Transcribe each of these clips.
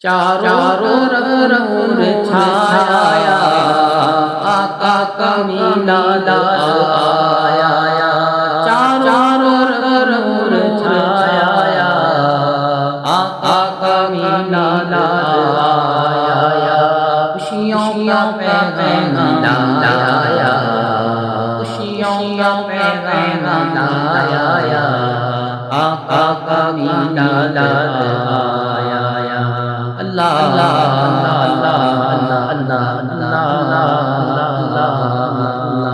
چاروں طرف نور چھایا، آقا کا میلاد آیا، چاروں طرف نور چھایا، آقا کا میلاد آیا، خوشیوں کا پیغام لایا، خوشیوں کا پیغام لایا، آقا کا میلاد آیا۔ اللہ اللہ اللہ اللہ اللہ اللہ،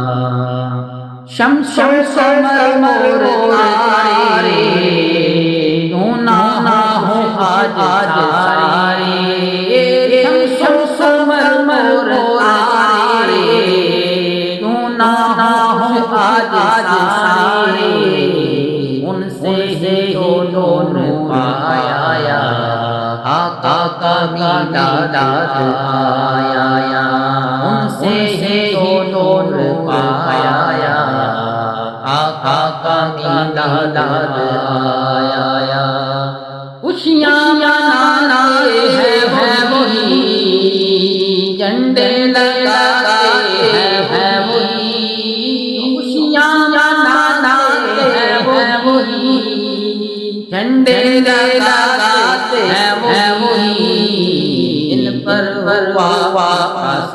شمس قمر تارے دھونا ہو آج سارے، شمس قمر تارے دھونا ہو آج سارے، ان سے ہی نور پایا، آقا کا میلاد آیا، ان سے ہی نور پایا، آقا کا میلاد آیا، خوشیاں مناتے ہیں وہی، جھنڈے لگاتے ہیں وہی، خوشیاں مناتے ہیں وہی، جھنڈے لگاتے ہیں وہی، ان پر ہوا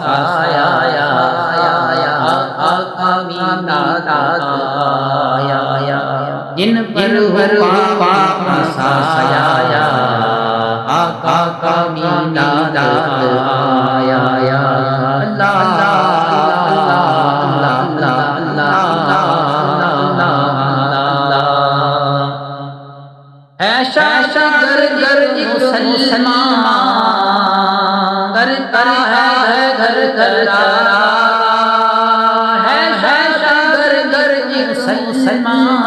آیا، آقا میلاد آیا، جن پر ہوا آیا، آقا کا میلاد آیا، اللہ اللہ اللہ اللہ، ایسا گر مسلمان کرتا ہے گھر گھر، مسلمان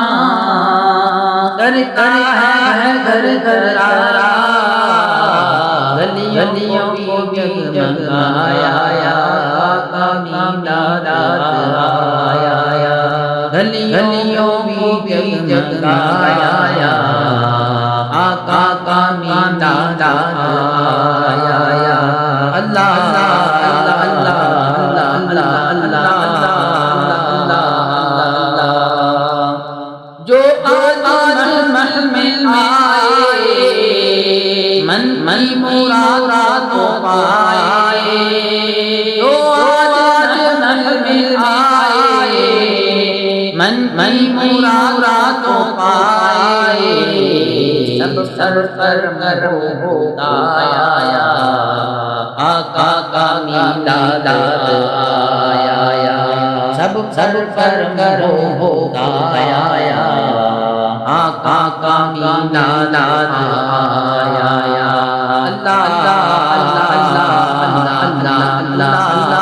کرتا ہے گھر گھر، گلیوں کو جگمگایا، آقا میلاد آیا، گلیوں کو جگمگایا، آقا کا میلاد آیا، اللہ اللہ اللہ اللہ اللہ جو آج محمل آئے، من مراد پائے، جو آج محمل آئے، من مراد پائے، سب سر پر ہوتا، آقا کا میلاد آیا، سب پر ہوتا، آقا کا میلاد آیا، اللہ اللہ اللہ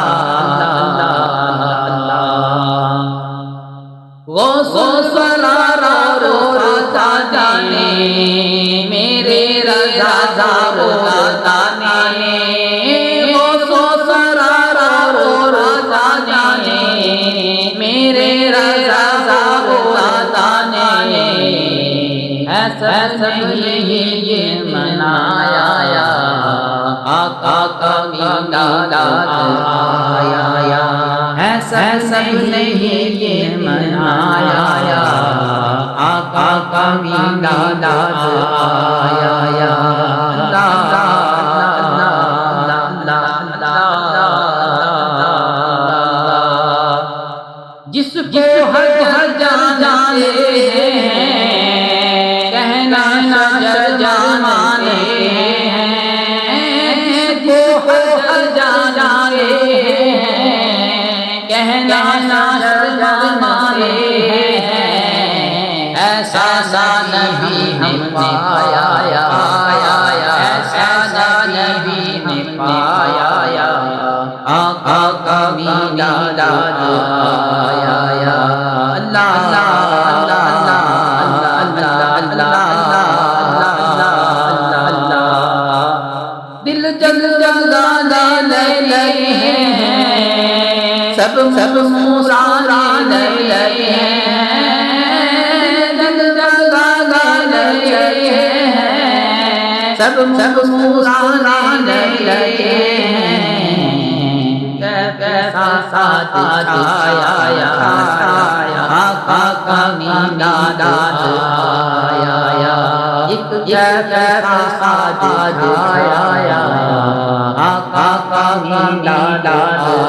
اللہ اللہ، غوث سرارا روتا جانے، میرے رضا روتا جانے، غوث سرارا روتا جانے، میرے رضا روتا جانے، ایسا نہیں یہ منایا، آقا کا میلاد آیا، ایسا نہیں یہ منایا، آقا کا میلاد آیا، اللہ جس کو حج جانے ہیں، کہنا شجر جانے ہیں، جس کو حج جانے ہیں، کہنا شجر جانے ہیں، ایسا نبی نے پایا، ایسا نبی نے پایا، آقا کا میلاد آیا، اللہ اللہ اللہ اللہ، دل جگانے لگے ہیں، سب مسکرانے لگے ہیں، دل جگانے لگے ہیں، سب مسکرانے لگے کیسا ساتھ چھایا آقا کا میلاد آیا ایک کیسا ساتھ چھایا آقا کا میلاد آیا